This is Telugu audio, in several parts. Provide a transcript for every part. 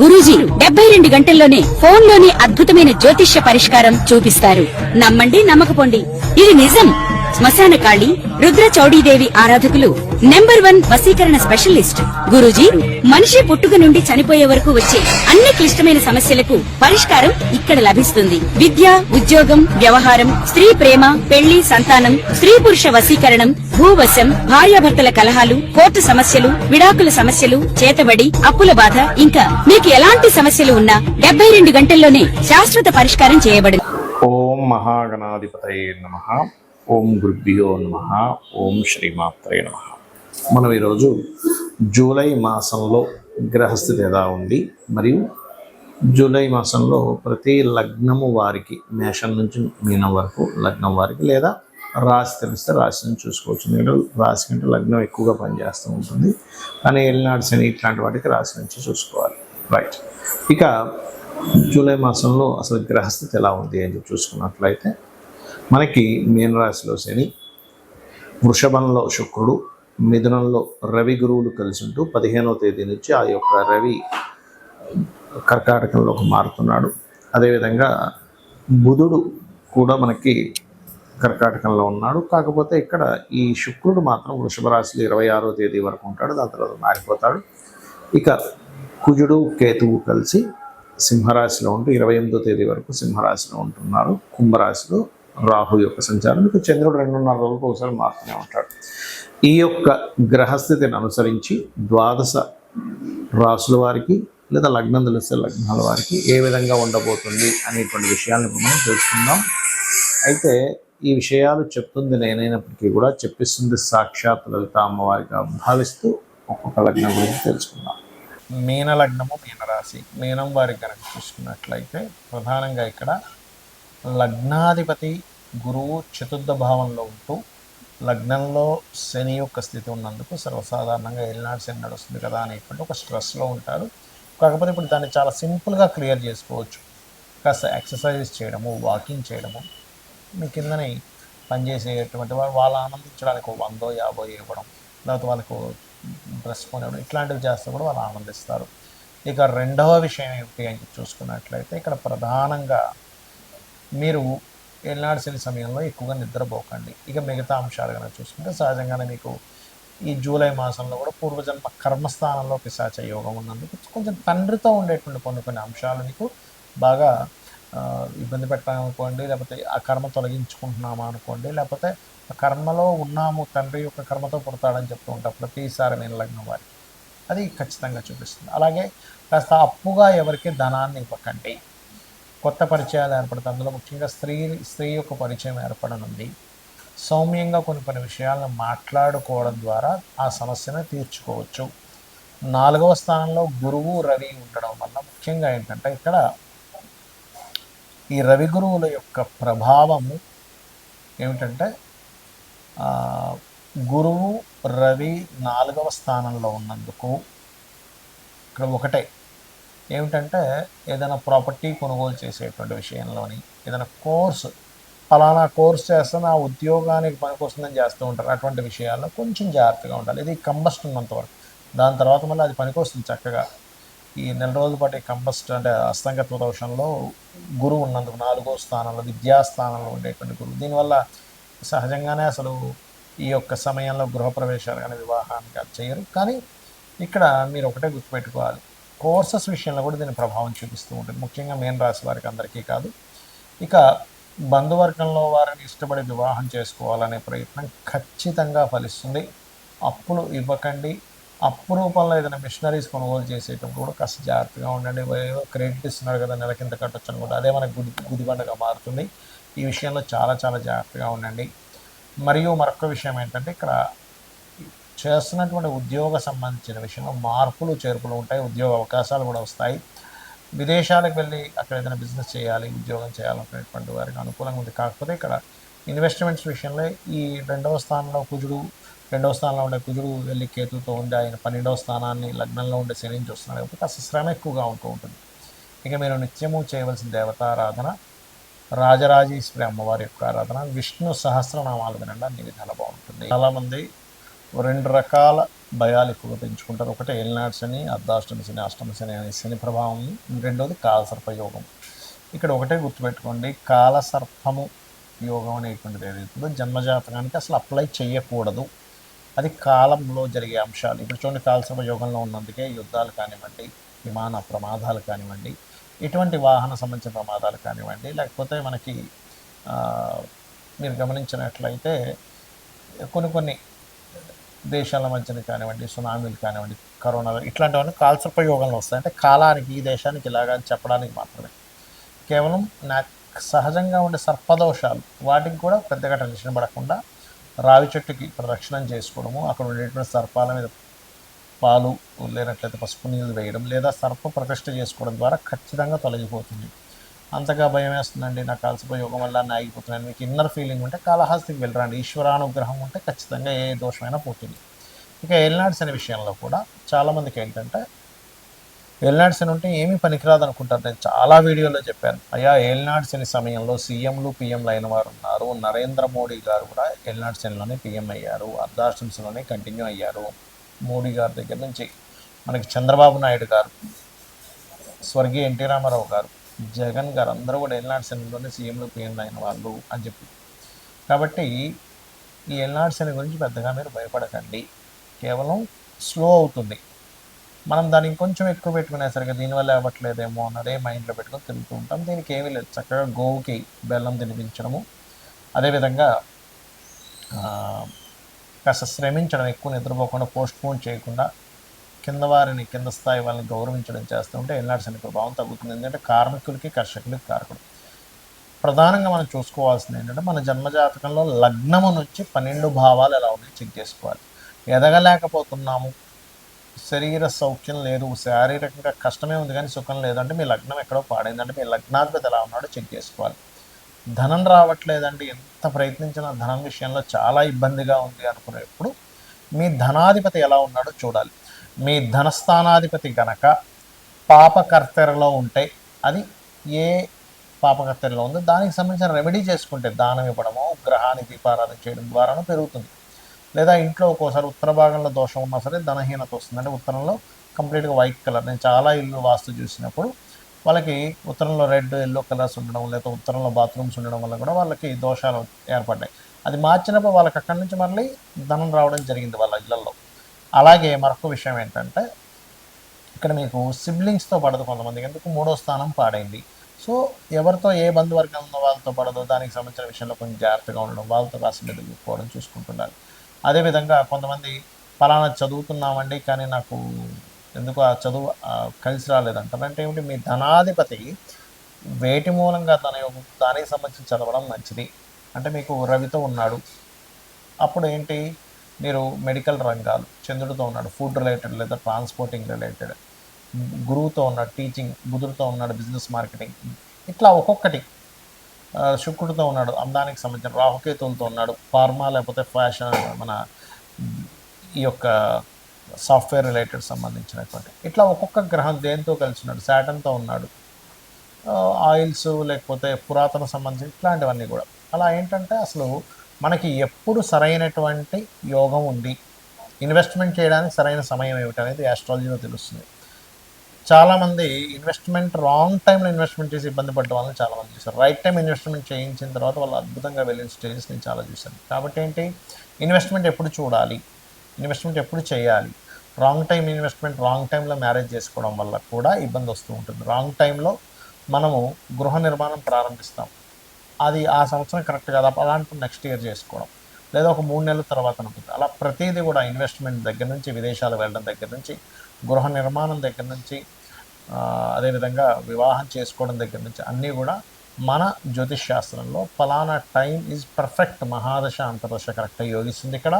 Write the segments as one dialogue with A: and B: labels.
A: గురూజీ 72 గంటల్లోనే ఫోన్ లోని అద్భుతమైన జ్యోతిష్య పరిష్కారం చూపిస్తారు. నమ్మండి, నమ్మకపోండి, ఇది నిజం. శ్మశాన కాళి రుద్ర చౌడీదేవి ఆరాధకులు నంబర్ 1 వశీకరణ స్పెషలిస్ట్. గురూజీ మనిషి పుట్టుక నుండి చనిపోయే వరకు వచ్చే అన్ని క్లిష్టమైన సమస్యలకు పరిష్కారం ఇక్కడ లభిస్తుంది. విద్య, ఉద్యోగం, వ్యవహారం, స్త్రీ ప్రేమ, పెళ్లి, సంతానం, స్త్రీ పురుష వశీకరణం, భూవశం, భార్యాభర్తల కలహాలు, కోర్టు సమస్యలు, విడాకుల సమస్యలు, చేతబడి, అప్పుల బాధ, ఇంకా మీకు ఎలాంటి సమస్యలు ఉన్నా 72 గంటల్లోనే శాశ్వత పరిష్కారం చేయబడింది.
B: ఓం మహాగణాధిపతయే నమః. ఓం గురుభ్యో నమః. ఓం శ్రీమాత్రే నమః. మనం ఈరోజు జూలై మాసంలో గ్రహస్థితి ఎలా ఉంది, మరియు జూలై మాసంలో ప్రతి లగ్నము వారికి, మేషం నుంచి మీనం వరకు లగ్నం వారికి, లేదా రాశి తెలిస్తే రాశిని చూసుకోవచ్చు. ఎందుకంటే రాశి కంటే లగ్నం ఎక్కువగా పనిచేస్తూ ఉంటుంది, కానీ ఏలినాడు శని ఇట్లాంటి వాటికి రాశి నుంచి చూసుకోవాలి. రైట్. ఇక జూలై మాసంలో అసలు గ్రహస్థితి ఎలా ఉంది అని చూసుకున్నట్లయితే, మనకి మీన రాశిలో శని, వృషభంలో శుక్రుడు, మిథునంలో రవి గురువులు కలిసి ఉంటూ 15వ తేదీ నుంచి ఆ యొక్క రవి కర్కాటకంలోకి మారుతున్నాడు. అదేవిధంగా బుధుడు కూడా మనకి కర్కాటకంలో ఉన్నాడు. కాకపోతే ఇక్కడ ఈ శుక్రుడు మాత్రం వృషభ రాశిలో 26వ తేదీ వరకు ఉంటాడు, దాని తర్వాత మారిపోతాడు. ఇక కుజుడు కేతువు కలిసి సింహరాశిలో ఉంటూ 28వ తేదీ వరకు సింహరాశిలో ఉంటున్నారు. కుంభరాశిలో రాహు యొక్క సంచారం, ఇక చంద్రుడు 2.5 రోజులకు ఒకసారి మారుతూనే ఉంటాడు. ఈ యొక్క గ్రహస్థితిని అనుసరించి ద్వాదశ రాశుల వారికి లేదా లగ్నం తెలిస్తే లగ్నాల వారికి ఏ విధంగా ఉండబోతుంది అనేటువంటి విషయాలను మనం తెలుసుకుందాం. అయితే ఈ విషయాలు చెప్తుంది నేనైనప్పటికీ కూడా చెప్పిస్తుంది సాక్షాత్ లలిత అమ్మవారిగా భావిస్తూ ఒక్కొక్క లగ్నం గురించి తెలుసుకుందాం. మీన లగ్నము, మీనరాశి, మీనం వారికి కనుక చూసుకున్నట్లయితే ప్రధానంగా ఇక్కడ లగ్నాధిపతి గురువు చతుర్థ భావంలో ఉంటూ లగ్నంలో శని యొక్క స్థితి ఉన్నందుకు సర్వసాధారణంగా ఏలినాడు శని నడుస్తుంది కదా అనేటువంటి ఒక స్ట్రెస్లో ఉంటారు. కాకపోతే ఇప్పుడు దాన్ని చాలా సింపుల్గా క్లియర్ చేసుకోవచ్చు. కాస్త ఎక్సర్సైజ్ చేయడము, వాకింగ్ చేయడము, మీ కిందని పనిచేసేటువంటి వాళ్ళు ఆనందించడానికి 100-50 ఇవ్వడం, లేకపోతే వాళ్ళకు డ్రెస్ కొనివ్వడం, ఇట్లాంటివి చేస్తే కూడా వాళ్ళు ఆనందిస్తారు. ఇక రెండవ విషయం ఏమిటి అని చూసుకున్నట్లయితే, ఇక్కడ ప్రధానంగా మీరు ఏలినాడు శని సమయంలో ఎక్కువగా నిద్రపోకండి. ఇక మిగతా అంశాలు కనుక చూసుకుంటే సహజంగానే మీకు ఈ జూలై మాసంలో కూడా పూర్వజన్మ కర్మస్థానంలో పిశాచ యోగం ఉన్నందుకు కొంచెం తండ్రితో ఉండేటువంటి కొన్ని అంశాలు మీకు బాగా ఇబ్బంది పెట్టాలనుకోండి, లేకపోతే ఆ కర్మ తొలగించుకుంటున్నామా అనుకోండి, లేకపోతే ఆ కర్మలో ఉన్నాము, తండ్రి యొక్క కర్మతో పుడతాడని చెప్తూ ఉంటాం ప్రతిసారి మీన లగ్నం వారికి, అది ఖచ్చితంగా చూపిస్తుంది. అలాగే కాస్త అప్పుగా ఎవరికి ధనాన్ని ఇవ్వకండి. కొత్త పరిచయాలు ఏర్పడతాయి, అందులో ముఖ్యంగా స్త్రీ యొక్క పరిచయం ఏర్పడనుంది. సౌమ్యంగా కొన్ని విషయాలను మాట్లాడుకోవడం ద్వారా ఆ సమస్యను తీర్చుకోవచ్చు. 4వ స్థానంలో గురువు రవి ఉండడం వల్ల ముఖ్యంగా ఏంటంటే, ఇక్కడ ఈ రవి గురువుల యొక్క ప్రభావము ఏమిటంటే, గురువు రవి 4వ స్థానంలో ఉన్నందుకు ఇక్కడ ఒకటే ఏమిటంటే, ఏదైనా ప్రాపర్టీ కొనుగోలు చేసేటువంటి విషయంలోని, ఏదైనా ఫలానా కోర్స్ చేస్తే నా ఉద్యోగానికి పనికొస్తుందని చేస్తూ ఉంటారు. అటువంటి విషయాల్లో కొంచెం జాగ్రత్తగా ఉండాలి. ఇది కంబస్ట్ ఉన్నంత వరకు, దాని తర్వాత మళ్ళీ అది పనికొస్తుంది చక్కగా. ఈ నెల రోజుల పాటు కంబస్ట్ అంటే అస్తంగత్వ దోషంలో గురువు ఉన్నందుకు 4వ స్థానంలో, విద్యాస్థానంలో ఉండేటువంటి గురువు, దీనివల్ల సహజంగానే అసలు ఈ యొక్క సమయంలో గృహప్రవేశాలు కానీ వివాహాన్ని కానీ చేయరు. కానీ ఇక్కడ మీరు ఒకటే గుర్తుపెట్టుకోవాలి, కోర్సెస్ విషయంలో కూడా దీని ప్రభావం చూపిస్తూ ఉంటుంది, ముఖ్యంగా మీన రాశి వారికి అందరికీ కాదు. ఇక బంధువర్గంలో వారిని ఇష్టపడి వివాహం చేసుకోవాలనే ప్రయత్నం ఖచ్చితంగా ఫలిస్తుంది. అప్పులు ఇవ్వకండి. అప్పు రూపంలో ఏదైనా మిషనరీస్ కొనుగోలు చేసేటప్పుడు కూడా కాస్త జాగ్రత్తగా ఉండండి. ఏదో క్రెడిట్ ఇస్తున్నారు కదా, నెల కింద కట్టొచ్చు అనుకుంటే అదే మనకు గుదిబండగా మారుతుంది. ఈ విషయంలో చాలా చాలా జాగ్రత్తగా ఉండండి. మరియు మరొక విషయం ఏంటంటే, ఇక్కడ చేస్తున్నటువంటి ఉద్యోగ సంబంధించిన విషయంలో మార్పులు చేర్పులు ఉంటాయి, ఉద్యోగ అవకాశాలు కూడా వస్తాయి. విదేశాలకు వెళ్ళి అక్కడ ఏదైనా బిజినెస్ చేయాలి, ఉద్యోగం చేయాలనుకునేటువంటి వారికి అనుకూలంగా ఉంది. కాకపోతే ఇక్కడ ఇన్వెస్ట్మెంట్స్ విషయంలో ఈ 2వ స్థానంలో ఉండే కుజుడు వెళ్ళి కేతుతో ఉండి ఆయన 12వ స్థానాన్ని లగ్నంలో ఉండే శనిని చూస్తున్నాడు కాబట్టి కాస్త శ్రమ ఎక్కువగా ఉంటుంది. ఇక మీరు నిత్యము చేయవలసిన దేవతారాధన, రాజరాజేశ్వరి అమ్మవారి యొక్క ఆరాధన, విష్ణు సహస్రనామాలు వినండి, అన్ని విధాలు బాగుంటుంది. చాలామంది రెండు రకాల భయాలు ఎక్కువగా పెంచుకుంటారు. ఒకటి ఏలినాటి శని, అర్ధాష్టమి శని, అష్టమ శని అనే శని ప్రభావం. రెండోది కాలసర్ప యోగం. ఇక్కడ ఒకటే గుర్తుపెట్టుకోండి, కాలసర్పము యోగం అనేటువంటిది ఏదైతుందో జన్మజాతకానికి అసలు అప్లై చేయకూడదు. అది కాలంలో జరిగే అంశాలు. ఇప్పుడు చూడండి, కాలసర్ప యోగంలో ఉన్నందుకే యుద్ధాలు కానివ్వండి, విమాన ప్రమాదాలు కానివ్వండి, ఇటువంటి వాహన సంబంధించిన ప్రమాదాలు కానివ్వండి, లేకపోతే మనకి మీరు గమనించినట్లయితే కొన్ని దేశాల మధ్యన కానివ్వండి, సునామీలు కానివ్వండి, కరోనా ఇట్లాంటివన్నీ కాలసర్ప యోగంలో వస్తాయి. అంటే కాలానికి ఈ దేశానికి ఇలాగా అని చెప్పడానికి మాత్రమే. కేవలం నాకు సహజంగా ఉండే సర్పదోషాలు వాటికి కూడా పెద్దగా టెన్షన్ పడకుండా రావి చెట్టుకి ప్రదక్షిణం చేసుకోవడము, అక్కడ ఉండేటువంటి సర్పాల మీద పాలు లేనట్లయితే పసుపు నీళ్ళు వేయడం, లేదా సర్ప ప్రతిష్ఠ చేసుకోవడం ద్వారా ఖచ్చితంగా తొలగిపోతుంది. అంతగా భయం వేస్తుందండి, నాకు కాలసర్ప యోగం వల్ల ఆగిపోతున్నాను, మీకు ఇన్నర్ ఫీలింగ్ ఉంటే కాళహస్తికి వెళ్ళరండి. ఈశ్వరానుగ్రహం ఉంటే ఖచ్చితంగా ఏ దోషమైనా పోతుంది. ఇక ఏలినాటి శని విషయంలో కూడా చాలామందికి ఏంటంటే, ఏలినాటి శని ఉంటే ఏమీ పనికిరాదు అనుకుంటారు. నేను చాలా వీడియోలో చెప్పాను, అయ్యా ఏలినాటి శని సమయంలో సీఎంలు పిఎంలు అయిన వారు ఉన్నారు. నరేంద్ర మోడీ గారు కూడా ఏలినాటి శనిలోనే పిఎం అయ్యారు, అర్ధాష్టమి శనిలోనే కంటిన్యూ అయ్యారు. మోడీ గారి దగ్గర నుంచి మనకి చంద్రబాబు నాయుడు గారు, స్వర్గీయ ఎన్టీ రామారావు గారు, జగన్ గారు అందరూ కూడా ఏలినాటి శనిలోనే సీఎంలు పిఎంలు అయిన వాళ్ళు అని చెప్పి. కాబట్టి ఈ ఏలినాటి శని గురించి పెద్దగా మీరు భయపడకండి, కేవలం స్లో అవుతుంది. మనం దాన్ని ఇంకొంచెం ఎక్కువ పెట్టుకునేసరికి దీనివల్ల అవ్వట్లేదేమో అన్నదే మైండ్లో పెట్టుకొని తిరుగుతూ ఉంటాం. దీనికి ఏమీ లేదు, చక్కగా గోవుకి బెల్లం తినిపించడము, అదేవిధంగా కాస్త శ్రమించడం, ఎక్కువ నిద్రపోకుండా పోస్ట్పోన్ చేయకుండా కింద స్థాయి వాళ్ళని గౌరవించడం చేస్తూ ఉంటే ఏలినాటి శని ప్రభావం తగ్గుతుంది. ఎందుకంటే కార్మికులకి కర్షకులకి కారకుడు. ప్రధానంగా మనం చూసుకోవాల్సింది ఏంటంటే, మన జన్మజాతకంలో లగ్నము నుంచి 12 భావాలు ఎలా ఉన్నాయో చెక్ చేసుకోవాలి. ఎదగలేకపోతున్నాము, శరీర సౌఖ్యం లేదు, శారీరకంగా కష్టమే ఉంది కానీ సుఖం లేదంటే మీ లగ్నం ఎక్కడో పాడైందంటే మీ లగ్నాధిపతి ఎలా ఉన్నాడో చెక్ చేసుకోవాలి. ధనం రావట్లేదండి, ఎంత ప్రయత్నించినా ధనం విషయంలో చాలా ఇబ్బందిగా ఉంది అనుకునేప్పుడు మీ ధనాధిపతి ఎలా ఉన్నాడో చూడాలి. మీ ధనస్థానాధిపతి గనక పాపకర్తెరలో ఉంటే, అది ఏ పాపకర్తెరలో ఉందో దానికి సంబంధించిన రెమెడీ చేసుకుంటే, దానం ఇవ్వడమో గ్రహానికి దీపారాధన చేయడం ద్వారానో పెరుగుతుంది. లేదా ఇంట్లో ఒక్కోసారి ఉత్తర భాగంలో దోషం ఉన్నా సరే ధనహీనత వస్తుంది. అంటే ఉత్తరంలో కంప్లీట్గా వైట్ కలర్, నేను చాలా ఇల్లు వాస్తు చూసినప్పుడు వాళ్ళకి ఉత్తరంలో రెడ్ ఎల్లో కలర్స్ ఉండడం, లేదా ఉత్తరంలో బాత్రూమ్స్ ఉండడం వల్ల కూడా వాళ్ళకి దోషాలు ఏర్పడ్డాయి. అది మార్చినప్పుడు వాళ్ళకి అక్కడి నుంచి మళ్ళీ ధనం రావడం జరిగింది వాళ్ళ ఇళ్లలో. అలాగే మరొక విషయం ఏంటంటే, ఇక్కడ మీకు సిబ్లింగ్స్తో పడదు కొంతమందికి, ఎందుకు 3వ స్థానం పాడైంది. సో ఎవరితో ఏ బంధువర్గం ఉందో వాళ్ళతో పడదు, దానికి సంబంధించిన విషయంలో కొంచెం జాగ్రత్తగా ఉండడం, వాళ్ళతో కాస్త మెదులుకోవడం చూసుకుంటున్నారు. అదేవిధంగా కొంతమంది ఫలానా చదువుతున్నామండి కానీ నాకు ఎందుకు ఆ చదువు కలిసి రాలేదంటారు. అంటే ఏమిటి, మీ ధనాధిపతి వేటి మూలంగా దానికి సంబంధించి చదవడం మంచిది. అంటే మీకు రవితో ఉన్నాడు, అప్పుడు ఏంటి, మీరు మెడికల్ రంగాలు, చంద్రుడితో ఉన్నాడు ఫుడ్ రిలేటెడ్ లేదా ట్రాన్స్పోర్టింగ్ రిలేటెడ్, గురువుతో ఉన్నాడు టీచింగ్, బుధుడితో ఉన్నాడు బిజినెస్ మార్కెటింగ్, ఇట్లా ఒక్కొక్కటి. శుక్రుడితో ఉన్నాడు అందానికి సంబంధించిన, రాహుకేతువులతో ఉన్నాడు ఫార్మా లేకపోతే ఫ్యాషన్, మన ఈ యొక్క సాఫ్ట్వేర్ రిలేటెడ్ సంబంధించినటువంటి, ఇట్లా ఒక్కొక్క గ్రహం దేంతో కలిసి ఉన్నాడు, శాటన్తో ఉన్నాడు, ఆయిల్స్ లేకపోతే పురాతన సంబంధించి ఇట్లాంటివన్నీ కూడా. అలా ఏంటంటే అసలు మనకి ఎప్పుడు సరైనటువంటి యోగం ఉంది, ఇన్వెస్ట్మెంట్ చేయడానికి సరైన సమయం ఏమిటి అనేది ఆస్ట్రాలజీలో తెలుస్తుంది. చాలామంది ఇన్వెస్ట్మెంట్ రాంగ్ టైంలో ఇన్వెస్ట్మెంట్ చేసి ఇబ్బంది పడ్డ వాళ్ళని చాలామంది చూశారు. రైట్ టైం ఇన్వెస్ట్మెంట్ చేయించిన తర్వాత వాళ్ళు అద్భుతంగా వెళ్ళిన స్టేజెస్ నేను చాలా చూశాను. కాబట్టి ఏంటి, ఇన్వెస్ట్మెంట్ ఎప్పుడు చూడాలి, ఇన్వెస్ట్మెంట్ ఎప్పుడు చేయాలి. రాంగ్ టైం ఇన్వెస్ట్మెంట్, రాంగ్ టైంలో మ్యారేజ్ చేసుకోవడం వల్ల కూడా ఇబ్బంది వస్తూ ఉంటుంది. రాంగ్ టైంలో మనము గృహ నిర్మాణం ప్రారంభిస్తాం, అది ఆ సంవత్సరం కరెక్ట్ కదా, అలాంటి నెక్స్ట్ ఇయర్ చేసుకోవడం, లేదా ఒక 3 నెలల తర్వాత ఉంటుంది. అలా ప్రతిదీ కూడా ఇన్వెస్ట్మెంట్ దగ్గర నుంచి, విదేశాలు వెళ్ళడం దగ్గర నుంచి, గృహ నిర్మాణం దగ్గర నుంచి, అదేవిధంగా వివాహం చేసుకోవడం దగ్గర నుంచి అన్నీ కూడా మన జ్యోతిష్ శాస్త్రంలో ఫలానా టైం ఈజ్ పర్ఫెక్ట్, మహాదశ అంతర్దశ కరెక్ట్గా యోగిస్తుంది ఇక్కడ,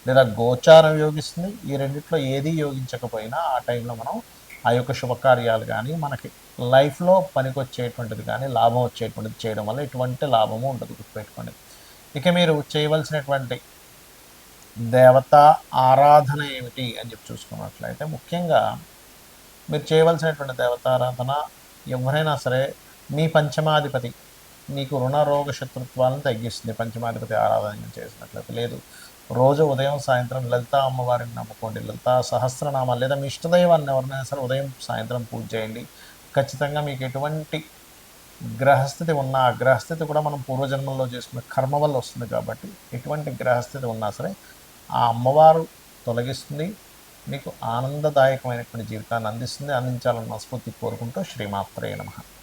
B: లేదా గోచారం యోగిస్తుంది. ఈ రెండిట్లో ఏది యోగించకపోయినా ఆ టైంలో మనం ఆ యొక్క శుభకార్యాలు కానీ, మనకి లైఫ్లో పనికొచ్చేటువంటిది కానీ, లాభం వచ్చేటువంటిది చేయడం వల్ల ఎటువంటి లాభము ఉండదు, గుర్తుపెట్టుకోండి. ఇక మీరు చేయవలసినటువంటి దేవతా ఆరాధన ఏమిటి అని చెప్పి చూసుకున్నట్లయితే, ముఖ్యంగా మీరు చేయవలసినటువంటి దేవతారాధన, ఎవరైనా సరే మీ పంచమాధిపతి మీకు రుణ రోగ శత్రుత్వాలను తగ్గిస్తుంది పంచమాధిపతి ఆరాధన చేసినట్లయితే. లేదు రోజు ఉదయం సాయంత్రం లలితా అమ్మవారిని నమ్ముకోండి, లలితా సహస్రనామాలు లేదా మీ ఇష్టదైవాన్ని ఎవరినైనా సరే ఉదయం సాయంత్రం పూజ చేయండి. ఖచ్చితంగా మీకు ఎటువంటి గ్రహస్థితి ఉన్నా, ఆ గ్రహస్థితి కూడా మనం పూర్వజన్మల్లో చేసుకున్న కర్మ వల్ల వస్తుంది కాబట్టి ఎటువంటి గ్రహస్థితి ఉన్నా సరే ఆ అమ్మవారు తొలగిస్తుంది, మీకు ఆనందదాయకమైనటువంటి జీవితాన్ని అందిస్తుంది. అందించాలని మనస్ఫూర్తి కోరుకుంటూ శ్రీమాత్రే నమః.